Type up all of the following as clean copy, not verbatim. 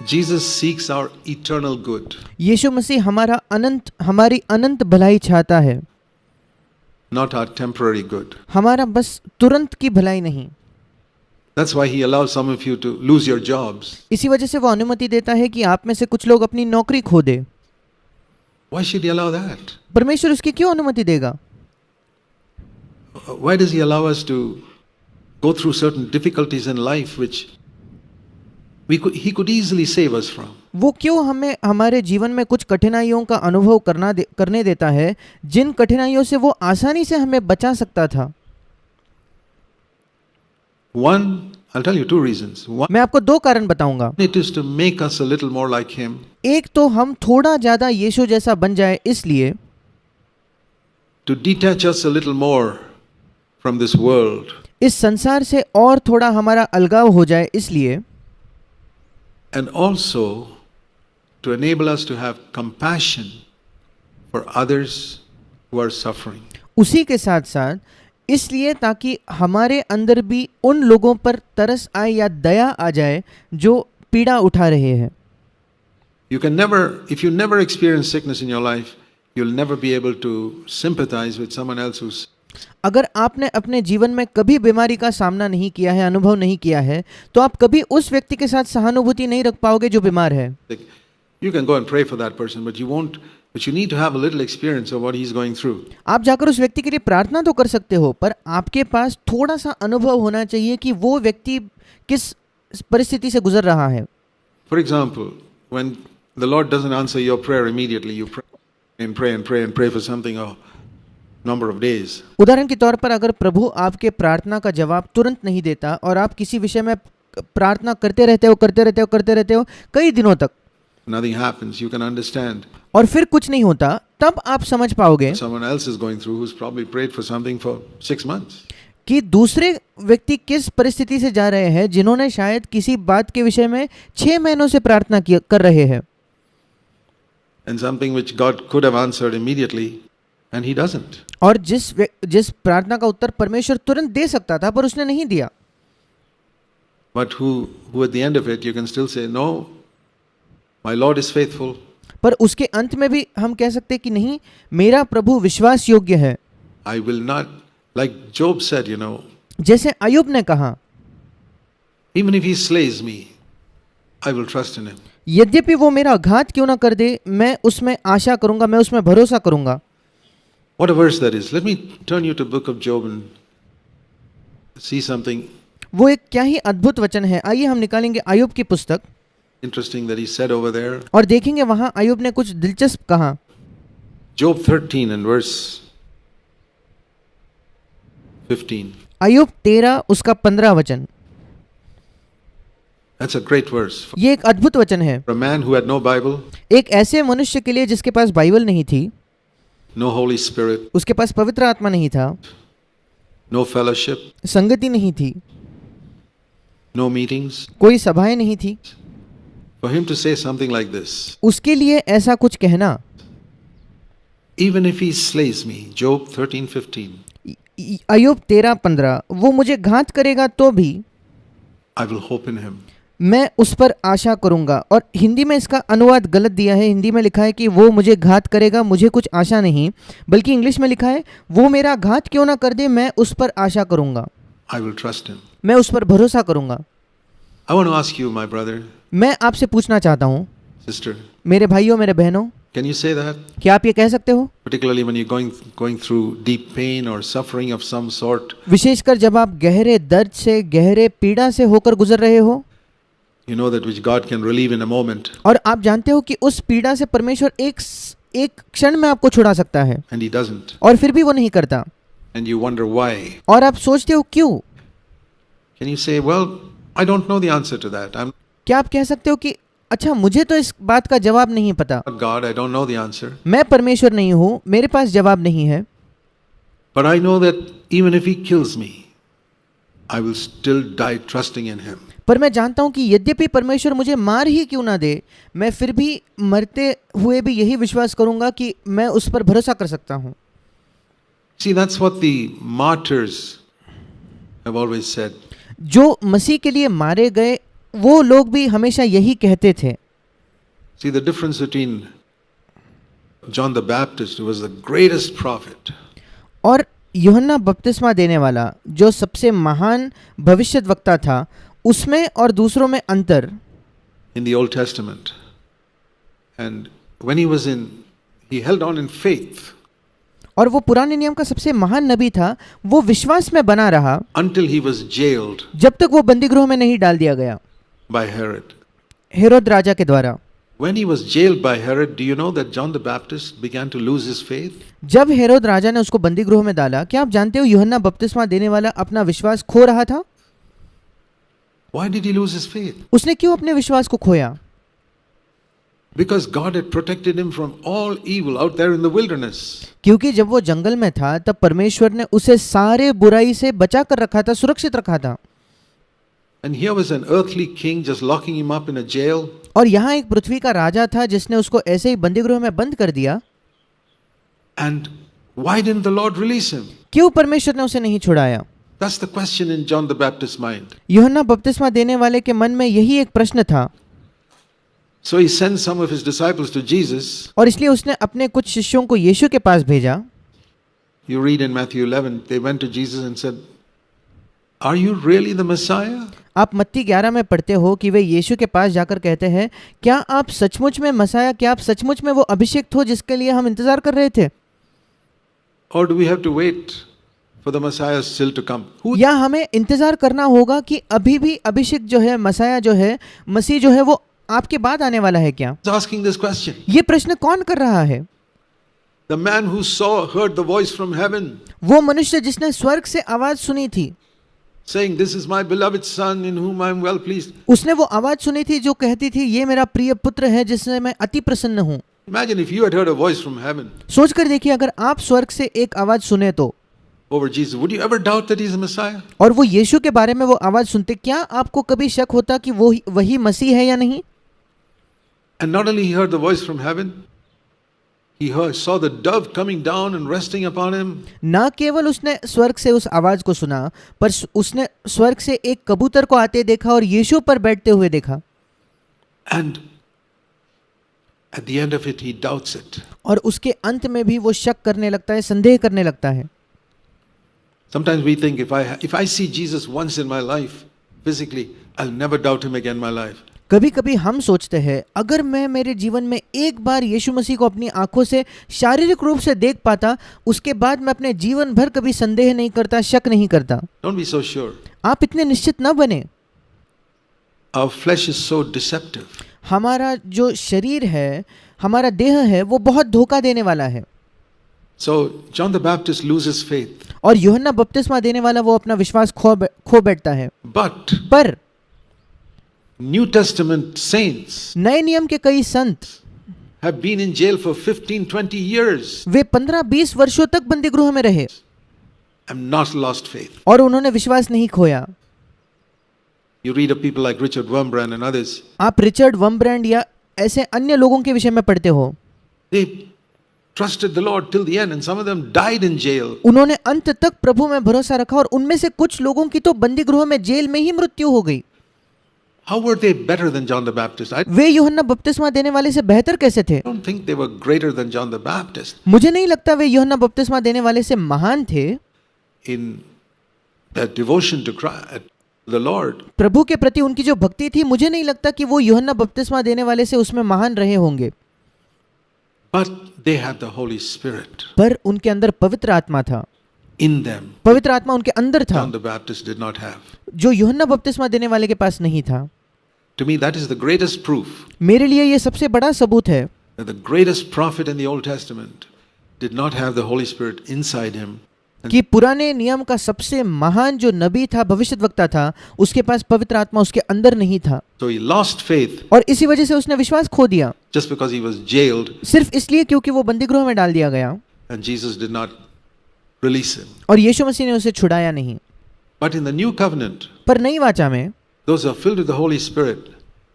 Jesus seeks our eternal good, यीशु मसीह हमारी अनंत भलाई चाहता है, not our temporary good. हमारा बस तुरंत की भलाई नहीं। That's why he allows some of you to lose your jobs. इसी वजह से वो अनुमति देता है कि आप में से कुछ लोग अपनी नौकरी खो दे। Why should he allow that? परमेश्वर उसकी क्यों अनुमति देगा? Why does he allow us to go through certain difficulties in life which he could easily save us from? वो क्यों हमें हमारे जीवन में कुछ कठिनाइयों का अनुभव करने देता है, जिन कठिनाइयों से वो आसानी से हमें बचा सकता था? One, I'll tell you two reasons. One, मैं आपको दो कारण बताऊंगा। it is to make us a little more like him. एक तो हम थोड़ा ज्यादा यीशु जैसा बन जाए, इसलिए To detach us a little more from this world. इस संसार से और थोड़ा हमारा अलगाव हो जाए, इसलिए And also to enable us to have compassion for others who are suffering. उसी के साथ साथ इसलिए ताकि हमारे अंदर भी उन लोगों पर तरस आए या दया आ जाए जो पीड़ा उठा रहे हैं। You can never, if you never experience sickness in your life, you'll never be able to sympathize with someone else who's. अगर आपने अपने जीवन में कभी बीमारी का सामना नहीं किया है, अनुभव नहीं किया है, तो आप कभी उस व्यक्ति के साथ सहानुभूति नहीं रख पाओगे जो बीमार है। You can go and pray for that person, but you won't. But you need to have a little experience of what he's going through. आप जाकर उस व्यक्ति के लिए प्रार्थना तो कर सकते हो, पर आपके पास थोड़ा सा अनुभव होना चाहिए कि वो व्यक्ति किस परिस्थिति से गुजर रहा है। For example, when the Lord doesn't answer your prayer immediately, you pray and pray and pray and pray for something a number of days. उदाहरण के तौर पर अगर प्रभु आपके प्रार्थना का जवाब तुरंत नहीं देता और आप किसी विषय में प्रार्थना करते रहते हो कई दिनों तक, Nothing happens. You can understand. और फिर कुछ नहीं होता, तब आप समझ पाओगे Someone else is going through who's probably prayed for something for 6 months. कि दूसरे व्यक्ति किस परिस्थिति से जा रहे हैं, जिन्होंने शायद किसी बात के विषय में 6 महीनों से प्रार्थना कर रहे हैं, And something which God could have answered immediately, and he doesn't. और जिस प्रार्थना का उत्तर परमेश्वर तुरंत दे सकता था पर उसने नहीं दिया। But who at the end of it, you can still say, no, my Lord is faithful. पर उसके अंत में भी हम कह सकते हैं कि नहीं, मेरा प्रभु विश्वास योग्य है। I will not, like Job said, जैसे अय्यूब ने कहा, even if he slays me, I will trust in him. यद्यपि वो मेरा घात क्यों ना कर दे, मैं उसमें आशा करूंगा, मैं उसमें भरोसा करूंगा। What a verse that is. Let me turn you to book of Job and see something वो एक क्या ही अद्भुत वचन है। आइए हम निकालेंगे अय्यूब की पुस्तक interesting that he said over there. और देखेंगे वहां अय्यूब ने कुछ दिलचस्प कहा। Job 13 and verse 15. अय्यूब 13 उसका 15 वचन। That's a great verse. ये एक अद्भुत वचन है For a man who had no Bible, एक ऐसे मनुष्य के लिए जिसके पास बाइबल नहीं थी, no Holy Spirit, उसके पास पवित्र आत्मा नहीं था, no fellowship, संगति नहीं थी, no meetings, कोई सभाएं नहीं थी, for him to say something like this, उसके लिए ऐसा कुछ कहना, even if he slays me, Job 13:15, अय्यूब 13:15, वो मुझे घात करेगा तो भी I will hope in him. मैं उस पर आशा करूंगा। और हिंदी में इसका अनुवाद गलत दिया है, हिंदी में लिखा है कि वो मुझे घात करेगा, मुझे कुछ आशा नहीं, बल्कि इंग्लिश में लिखा है वो मेरा घात क्यों ना कर दे, मैं उस पर आशा करूंगा, I will trust him. मैं उस पर भरोसा करूंगा। I want to ask you, my brother, मैं आपसे पूछना चाहता हूँ, sister, मेरे भाइयों मेरे बहनों, can you say that? क्या आप ये कह सकते हो? Particularly when you're going through deep pain or suffering of some sort, विशेषकर जब आप गहरे दर्द से, गहरे पीड़ा से होकर गुजर रहे हो, you know that which God can relieve in a moment, और आप जानते हो कि उस पीड़ा से परमेश्वर एक क्षण में आपको छुड़ा सकता है, and he doesn't, और फिर भी वो नहीं करता, and you wonder why. और आप सोचते हो क्यों? Can you say, well, I don't know the answer to that. I'm क्या आप कह सकते हो कि अच्छा मुझे तो इस बात का जवाब नहीं पता, not God, I don't know the answer. मैं परमेश्वर नहीं हूँ, मेरे पास जवाब नहीं है, But I know that even if he kills me, I will still die trusting in him. पर मैं जानता हूँ कि यद्यपि परमेश्वर मुझे मार ही क्यों ना दे, मैं फिर भी मरते हुए भी यही विश्वास करूंगा कि मैं उस पर भरोसा कर सकता हूँ। See, that's what the martyrs have always said. जो मसीह के लिए मारे गए वो लोग भी हमेशा यही कहते थे। See, the difference between John the Baptist, who was the greatest prophet, और यूहन्ना बपतिस्मा देने वाला जो सबसे महान भविष्यद्वक्ता था, उसमें और दूसरों में अंतर। in the Old Testament, and when he held on in faith और वो पुराने नियम का सबसे महान नबी था, वो विश्वास में बना रहा until he was jailed जब तक वो बंदीगृह में नहीं डाल दिया गया by Herod. हेरोद राजा के द्वारा। When he was jailed by Herod, do you know that John the Baptist began to lose his faith? जब हेरोद राजा ने उसको बंदीगृह में डाला, क्या आप जानते हो यूहन्ना बपतिस्मा देने वाला अपना विश्वास खो रहा था? Why did he lose his faith? उसने क्यों अपने विश्वास को खोया? Because God had protected him from all evil out there in the wilderness. क्योंकि जब वो जंगल में था तब परमेश्वर ने उसे सारे बुराई से बचा कर रखा था, सुरक्षित रखा था। And here was an earthly king just locking him up in a jail. और यहाँ एक पृथ्वी का राजा था जिसने उसको ऐसे ही बंदीगृह में बंद कर दिया। And why didn't the Lord release him? क्यों परमेश्वर ने उसे नहीं छुड़ाया? That's the question in John the Baptist's mind. यूहन्ना बपतिस्मा देने वाले के मन में यही एक प्रश्न था। So he sent some of his disciples to Jesus. और इसलिए उसने अपने कुछ शिष्यों को यीशु के पास भेजा। You read in Matthew 11, they went to Jesus and said, "Are you really the Messiah?" आप मत्ती 11 में पढ़ते हो कि वे यीशु के पास जाकर कहते हैं, क्या आप सचमुच में मसाया, क्या आप सचमुच में वो अभिषिक्त हो जिसके लिए हम इंतजार कर रहे थे? Or do we have to wait for the Messiah still to come? या हमें इंतजार करना होगा कि अभी भी अभिषिक्त जो है, मसाया जो है, मसीह जो है, वो आपके बाद आने वाला है क्या? He's asking this question. ये प्रश्न कौन कर रहा है? The man who heard the voice from heaven, वो मनुष्य जिसने स्वर्ग से आवाज सुनी थी, saying, "This is my beloved son in whom I am well pleased." उसने वो आवाज सुनी थी जो कहती थी, ये मेरा प्रिय पुत्र है जिससे मैं अति प्रसन्न हूँ। Imagine if you had heard a voice from heaven सोच कर देखिए, अगर आप स्वर्ग से एक आवाज सुने तो, over Jesus, would you ever doubt that he's the Messiah? और वो यीशु के बारे में वो आवाज सुनते, क्या आपको कभी शक होता कि वो वही मसीह है या नहीं? And not only he heard the voice from heaven, saw the dove coming down and resting upon him. ना केवल उसने स्वर्ग से उस आवाज को सुना, पर उसने स्वर्ग से एक कबूतर को आते देखा और यीशु पर बैठते हुए देखा। And at the end of it, he doubts it. और उसके अंत में भी वो शक करने लगता है, संदेह करने लगता है। Sometimes we think, if I see Jesus once in my life physically, I'll never doubt him again in my life. कभी कभी हम सोचते हैं, अगर मैं मेरे जीवन में एक बार यीशु मसीह को अपनी आंखों से शारीरिक रूप से देख पाता, उसके बाद मैं अपने जीवन भर कभी संदेह नहीं करता, शक नहीं करता। Don't be so sure. आप इतने निश्चित न बने। Our flesh is so deceptive. हमारा जो शरीर है, हमारा देह है, वो बहुत धोखा देने वाला है। So John the Baptist loses faith. और यूहन्ना बपतिस्मा देने वाला वो अपना विश्वास खो बैठता है। पर New Testament saints नए नियम के कई संत have been in jail for 15-20 years वे 15-20 वर्षों तक बंदीगृह में रहे and not lost faith. और उन्होंने विश्वास नहीं खोया। You read of people like Richard Wurmbrand and others. आप रिचर्ड वम्ब्रैंड या ऐसे अन्य लोगों के विषय में पढ़ते हो। They trusted the Lord till the end and some of them died in jail. उन्होंने अंत तक प्रभु में भरोसा रखा और उनमें से कुछ लोगों की तो बंदीगृह में, जेल में ही मृत्यु हो गई। How were they better than John the Baptist? I वे यूहन्ना बपतिस्मा देने वाले से बेहतर कैसे थे? don't think they were greater than John the Baptist मुझे नहीं लगता वे यूहन्ना बपतिस्मा देने वाले से महान थे in their devotion to the Lord. प्रभु के प्रति उनकी जो भक्ति थी, मुझे नहीं लगता कि वो यूहन्ना बपतिस्मा देने वाले से उसमें महान रहे होंगे। But they had the Holy Spirit पर उनके अंदर पवित्र आत्मा था। in them. पवित्र आत्मा उनके अंदर था, John the Baptist did not have. जो यूहन्ना बपतिस्मा देने वाले के पास नहीं था। To me, that is the greatest proof मेरे लिए ये सबसे बड़ा सबूत है that the greatest prophet in the Old Testament did not have the Holy Spirit inside him. कि पुराने नियम का सबसे महान जो नबी था, भविष्यद्वक्ता था, उसके पास पवित्र आत्मा उसके अंदर नहीं था। So he lost faith और इसी वजह से उसने विश्वास खो दिया, just because he was jailed सिर्फ इसलिए क्योंकि वो बंदीगृह में डाल दिया गया and Jesus did not release him. और यीशु मसीह ने उसे छुड़ाया नहीं। But in the new covenant, पर नई वाचा में those who are filled with the Holy Spirit,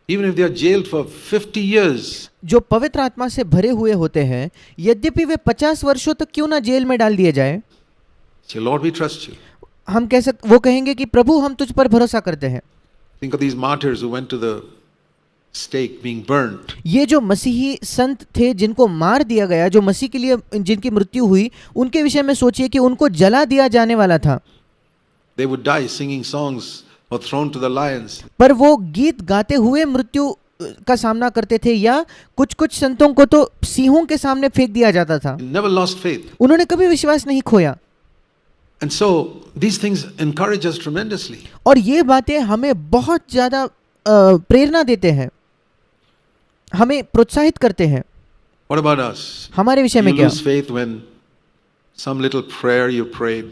even if they are jailed for 50 years, जो पवित्र आत्मा से भरे हुए होते हैं, यद्यपि वे 50 वर्षों तक क्यों ना जेल में डाल दिए जाए, say, Lord, we trust you. वो कहेंगे कि प्रभु हम तुझ पर भरोसा करते हैं। Think of these martyrs who went to the stake being burnt. ये जो मसीही संत थे जिनको मार दिया गया, जो मसीह के लिए जिनकी मृत्यु हुई, उनके विषय में सोचिए कि उनको जला दिया जाने वाला था, They would die singing songs or thrown to the lions. पर वो गीत गाते हुए मृत्यु का सामना करते थे, या कुछ कुछ संतों को तो सिंहों के सामने फेंक दिया जाता था। They never lost faith. उन्होंने कभी विश्वास नहीं खोया। And so these things encourage us tremendously. और ये बातें हमें बहुत ज़्यादा प्रेरणा देते हैं, हमें प्रोत्साहित करते हैं। What about us? हमारे विषय में You क्या? lose faith when some little prayer you prayed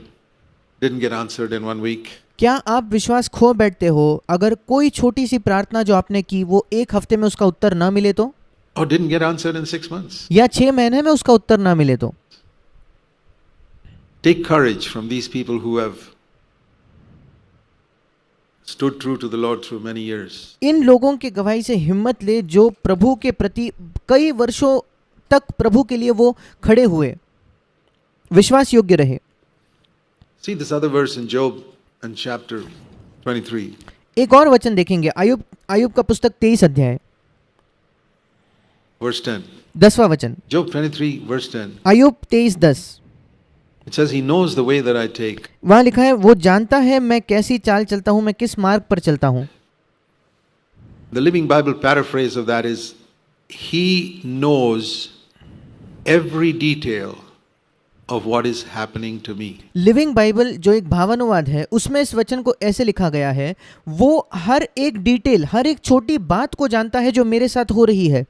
didn't get answered in 1 week. क्या आप विश्वास खो बैठते हो अगर कोई छोटी सी प्रार्थना जो आपने की वो एक हफ्ते में उसका उत्तर ना मिले तो, Or didn't get answered in 6 months. या 6 महीने में उसका उत्तर ना मिले तो? Take courage from these people who have stood true to the Lord through many years. इन लोगों की गवाही से हिम्मत ले जो प्रभु के प्रति कई वर्षों तक प्रभु के लिए वो खड़े हुए, विश्वास योग्य रहे। See this other verse in Job and chapter 23. एक और वचन देखेंगे, आयुब का पुस्तक 23 अध्याय Verse 10. 10वां वचन, Job 23 verse 10. Ayub 23:10। It says, He knows the way that I take. वहाँ लिखा है वो जानता है मैं कैसी चाल चलता हूँ, मैं किस मार्ग पर चलता हूँ। The Living Bible paraphrase of that is, He knows every detail of what is happening to me. Living Bible जो एक भावानुवाद है उसमें इस वचन को ऐसे लिखा गया है, वो हर एक डिटेल, हर एक छोटी बात को जानता है जो मेरे साथ हो रही है।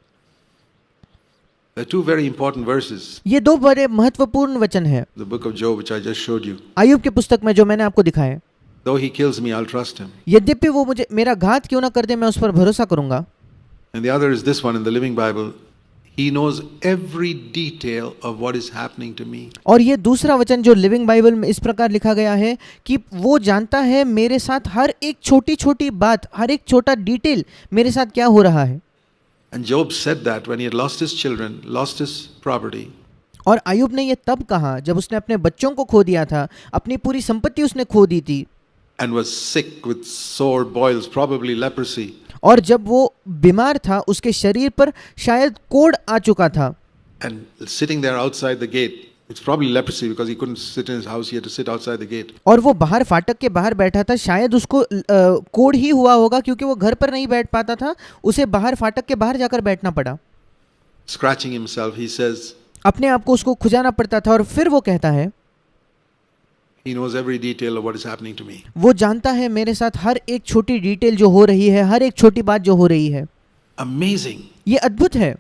There are two very important verses. ये दो बड़े महत्वपूर्ण वचन है The book of Job, which I just showed you. Ayub की पुस्तक में जो मैंने आपको दिखाया। Though he kills me, I'll trust him. यद्यपि वो मुझे मेरा घात क्यों ना कर दे, मैं उस पर भरोसा करूंगा। And the other is this one in the Living Bible. He knows every detail of what is happening to me. और ये दूसरा वचन जो लिविंग बाइबल में इस प्रकार लिखा गया है कि वो जानता है मेरे साथ हर एक छोटी छोटी बात, हर एक छोटा डिटेल मेरे साथ क्या हो रहा है। And Job said that when he had lost his children, lost his property, और आयुब ने ये तब कहा जब उसने अपने बच्चों को खो दिया था, अपनी पूरी संपत्ति उसने खो दी थी, and was sick with sore boils, probably leprosy. और जब वो बीमार था उसके शरीर पर शायद कोढ़ आ चुका था, And sitting there outside the gate, it's probably leprosy because he couldn't sit in his house, he had to sit outside the gate. और वो बाहर फाटक के बाहर बैठा था, शायद उसको कोढ़ ही हुआ होगा क्योंकि वो घर पर नहीं बैठ पाता था, उसे बाहर फाटक के बाहर जाकर बैठना पड़ा। Scratching himself, he says, अपने आप को उसको खुजाना पड़ता था, और फिर वो कहता है He knows every detail of what is happening to me. वो जानता है मेरे साथ हर एक छोटी डिटेल जो हो रही है, हर एक छोटी बात जो हो रही है। Amazing ये अद्भुत है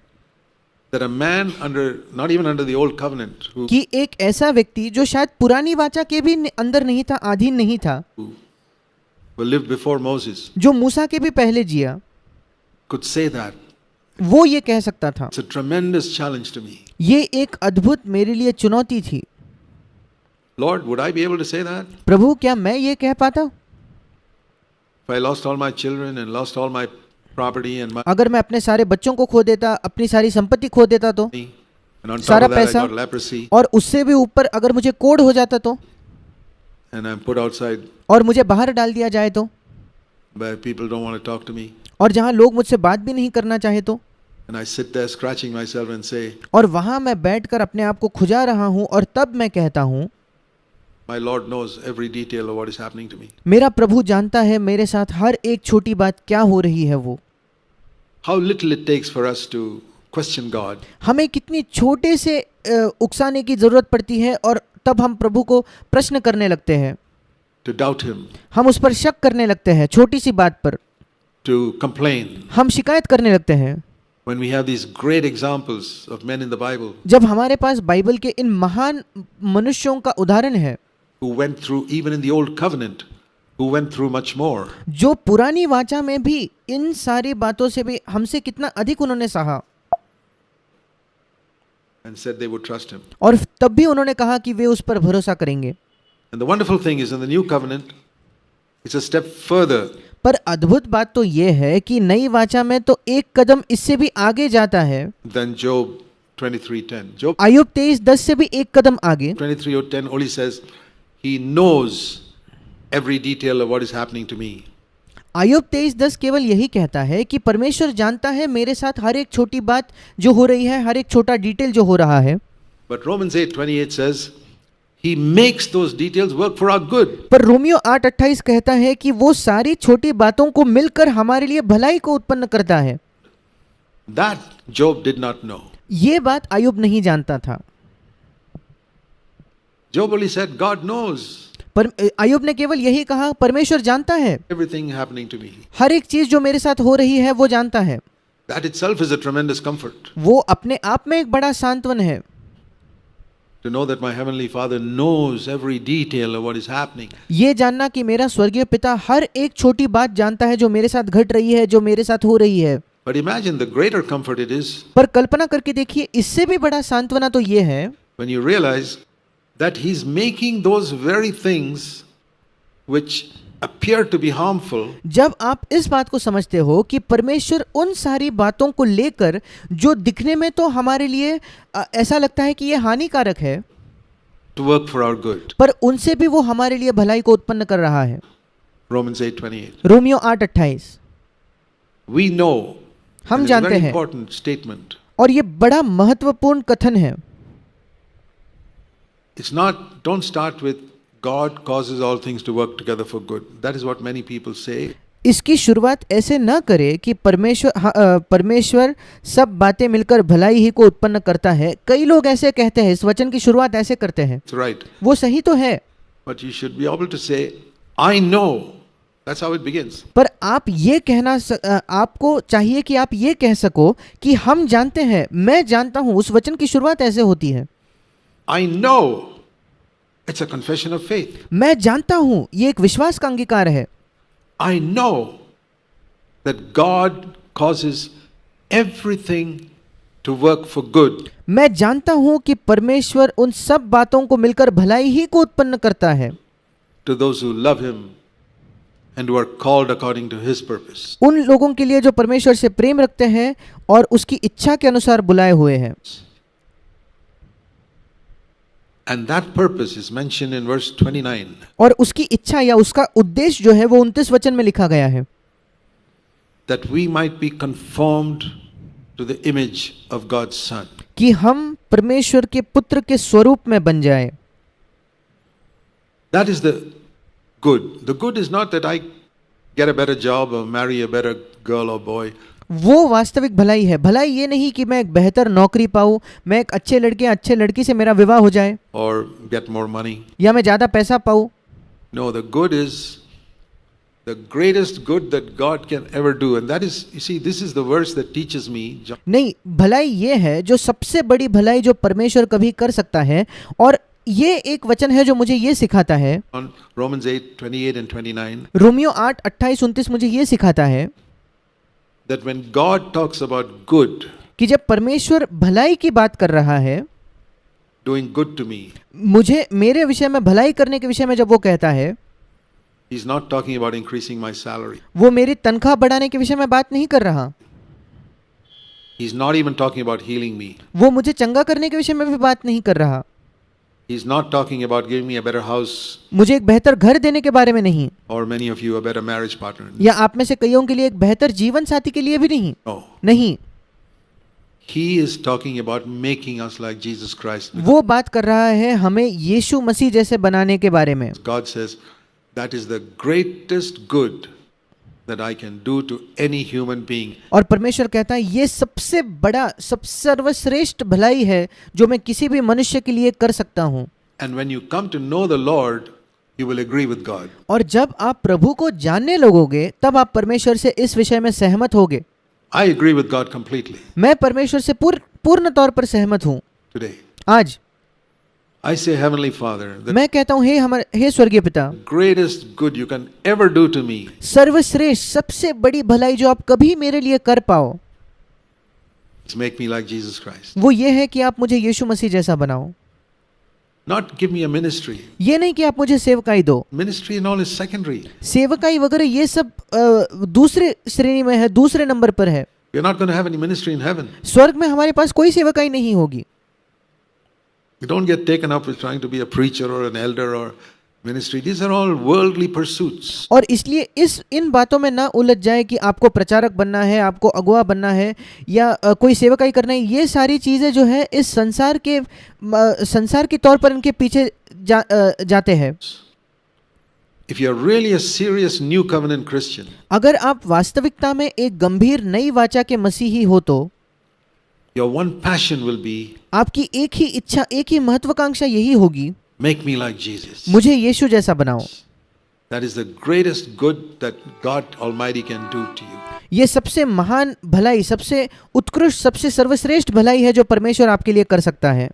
that a man under, not even under the old covenant, कि एक ऐसा व्यक्ति जो शायद पुरानी वाचा के भी अंदर नहीं था, अधीन नहीं था, who lived before Moses, जो मूसा के भी पहले जिया, could say that. वो ये कह सकता था। It's a tremendous challenge to me. ये एक अद्भुत मेरे लिए चुनौती थी। Lord, would I be able to say that? प्रभु क्या मैं ये कह पाता? If I lost all my children and lost all my property and my अगर मैं अपने सारे बच्चों को खो देता, अपनी सारी संपत्ति खो देता तो, money, and on top सारा of that I पैसा, got leprosy, और उससे भी ऊपर अगर मुझे कोढ़ हो जाता तो, and I'm put outside और मुझे बाहर डाल दिया जाए तो, where people don't want to talk to me, और जहाँ लोग मुझसे बात भी नहीं करना चाहे तो, and I sit there scratching myself and say, और वहाँ मैं बैठकर अपने आप को खुजा रहा हूँ, और तब मैं कहता हूँ my Lord knows every detail of what is happening to me. मेरा प्रभु जानता है मेरे साथ हर एक छोटी बात क्या हो रही है। वो How little it takes for us to question God, हमें कितनी छोटे से उकसाने की जरूरत पड़ती है, और तब हम प्रभु को प्रश्न करने लगते हैं, to doubt Him, हम उस पर शक करने लगते हैं, छोटी सी बात पर to complain. हम शिकायत करने लगते हैं। When we have these great examples of men in the Bible जब हमारे पास बाइबल के इन महान मनुष्यों का उदाहरण है who went through, even in the Old Covenant, who went through much more, जो पुरानी वाचा में भी इन सारी बातों से भी हमसे कितना अधिक उन्होंने सहा, and said they would trust Him. और तब भी उन्होंने कहा कि वे उस पर भरोसा करेंगे। And the wonderful thing is in the New Covenant, it's a step further. पर अद्भुत बात तो ये है कि नई वाचा में तो एक कदम इससे भी आगे जाता है, Than Job 23:10. Job आयुब 23:10 से भी एक कदम आगे। 23:10 only says, He knows every detail of what is happening to me. आय्यूब 23:10 केवल यही कहता है कि परमेश्वर जानता है मेरे साथ हर एक छोटी बात जो हो रही है, हर एक छोटा डिटेल जो हो रहा है। But Romans 8:28 says, He makes those details work for our good. पर रोमियो 8:28 कहता है कि वो सारी छोटी बातों को मिलकर हमारे लिए भलाई को उत्पन्न करता है। That Job did not know. ये बात आय्यूब नहीं जानता था। Job only said, God knows पर आय्यूब ने केवल यही कहा, परमेश्वर जानता है, everything happening to me. हर एक चीज जो मेरे साथ हो रही है वो जानता है। That itself is a tremendous comfort. वो अपने आप में एक बड़ा सांत्वन है To know that my Heavenly Father knows every detail of what is happening. ये जानना कि मेरा स्वर्गीय पिता हर एक छोटी बात जानता है जो मेरे साथ घट रही है, जो मेरे साथ हो रही है। But imagine the greater comfort it is पर कल्पना करके देखिए, इससे भी बड़ा सांत्वना तो ये है when you realize that He's making those very things which appear to be harmful जब आप इस बात को समझते हो कि परमेश्वर उन सारी बातों को लेकर जो दिखने में तो हमारे लिए ऐसा लगता है कि ये हानिकारक है, to work for our good. पर उनसे भी वो हमारे लिए भलाई को उत्पन्न कर रहा है। Romans 8:28. रोमियो 8:28। We know. हम and it's a जानते very हैं, important statement. और ये बड़ा महत्वपूर्ण कथन है। It's not, don't start with God causes all things to work together for good. That is what many people say. इसकी शुरुआत ऐसे न करे कि परमेश्वर सब बातें मिलकर भलाई ही को उत्पन्न करता है। कई लोग ऐसे कहते हैं, इस वचन की शुरुआत ऐसे करते हैं। It's right. वो सही तो है, But you should be able to say, I know. That's how it begins. पर आप ये कहना आपको चाहिए कि आप ये कह सको कि हम जानते हैं, मैं जानता हूं। उस वचन की शुरुआत ऐसे होती है, I know. It's a confession of faith. मैं जानता हूं, ये एक विश्वास का अंगीकार है। I know that God causes everything to work for good मैं जानता हूं कि परमेश्वर उन सब बातों को मिलकर भलाई ही को उत्पन्न करता है to those who love Him and who are called according to His purpose. उन लोगों के लिए जो परमेश्वर से प्रेम रखते हैं और उसकी इच्छा के अनुसार बुलाए हुए हैं। And that purpose is mentioned in verse 29. और उसकी इच्छा या उसका उद्देश्य जो है वो 29 वचन में लिखा गया है, That we might be conformed to the image of God's Son. कि हम परमेश्वर के पुत्र के स्वरूप में बन जाए। That is the good. The good is not that I get a better job or marry a better girl or boy. वो वास्तविक भलाई है। भलाई ये नहीं कि मैं एक बेहतर नौकरी पाऊँ, मैं एक अच्छे लड़के अच्छे लड़की से मेरा विवाह हो जाए, Or get more money. या मैं ज़्यादा पैसा पाऊँ। No, the good is the greatest good that God can ever do. And that is, you see, this is the verse that teaches me. नहीं, भलाई ये है जो सबसे बड़ी भलाई जो परमेश्वर कभी कर सकता है, और ये एक वचन है जो मुझे ये सिखाता है। On Romans 8:28 and 29, रोमियो 8:28-29 मुझे ये सिखाता है that when God talks about good, कि जब परमेश्वर भलाई की बात कर रहा है, doing good to me, मुझे मेरे विषय में भलाई करने के विषय में जब वो कहता है, He's not talking about increasing my salary. वो मेरी तनख्वाह बढ़ाने के विषय में बात नहीं कर रहा, He's not even talking about healing me. वो मुझे चंगा करने के विषय में भी बात नहीं कर रहा, He's not talking about giving me a better house मुझे एक बेहतर घर देने के बारे में नहीं, or many of you a better marriage partner. या आप में से कईयों के लिए एक बेहतर जीवन साथी के लिए भी नहीं। No. नहीं, He is talking about making us like Jesus Christ. वो बात कर रहा है हमें यीशु मसीह जैसे बनाने के बारे में। God says that is the greatest good that I can do to any human being. और परमेश्वर कहता है ये सबसे बड़ा, सब सर्वश्रेष्ठ भलाई है जो मैं किसी भी मनुष्य के लिए कर सकता हूँ। And when you come to know the Lord, you will agree with God. और जब आप प्रभु को जानने लगोगे तब आप परमेश्वर से इस विषय में सहमत होगे। I agree with God completely मैं परमेश्वर से पूर्ण तौर पर सहमत हूँ today. आज। I say, Heavenly Father, the मैं कहता हूँ, हे स्वर्गीय पिता, greatest good you can ever do to me सर्वश्रेष्ठ सबसे बड़ी भलाई जो आप कभी मेरे लिए कर पाओ, is make me like Jesus Christ. वो ये है कि आप मुझे यीशु मसीह जैसा बनाओ। Not give me a ministry. ये नहीं कि आप मुझे सेवकाई दो। Ministry and all is secondary. सेवकाई वगैरह ये सब दूसरे श्रेणी में है, दूसरे नंबर पर है। We're not going to have any ministry in heaven. स्वर्ग में हमारे पास कोई सेवकाई नहीं होगी। We don't get taken up with trying to be a preacher or an elder or ministry. These are all worldly pursuits. और इसलिए इन बातों में ना उलझ जाए कि आपको प्रचारक बनना है, आपको अगुआ बनना है, या कोई सेवकाई करना है। ये सारी चीज़ें जो है इस संसार के तौर पर इनके पीछे जाते हैं। If you are really a serious new covenant Christian, अगर आप वास्तविकता में एक गंभीर नई वाचा के मसीही हो तो your one passion will be, आपकी एक ही इच्छा, एक ही महत्वाकांक्षा यही होगी, make me like Jesus. मुझे यीशु जैसा बनाओ। That is the greatest good that God Almighty can do to you. ये सबसे महान भलाई, सबसे उत्कृष्ट, सबसे सर्वश्रेष्ठ भलाई है जो परमेश्वर आपके लिए कर सकता है।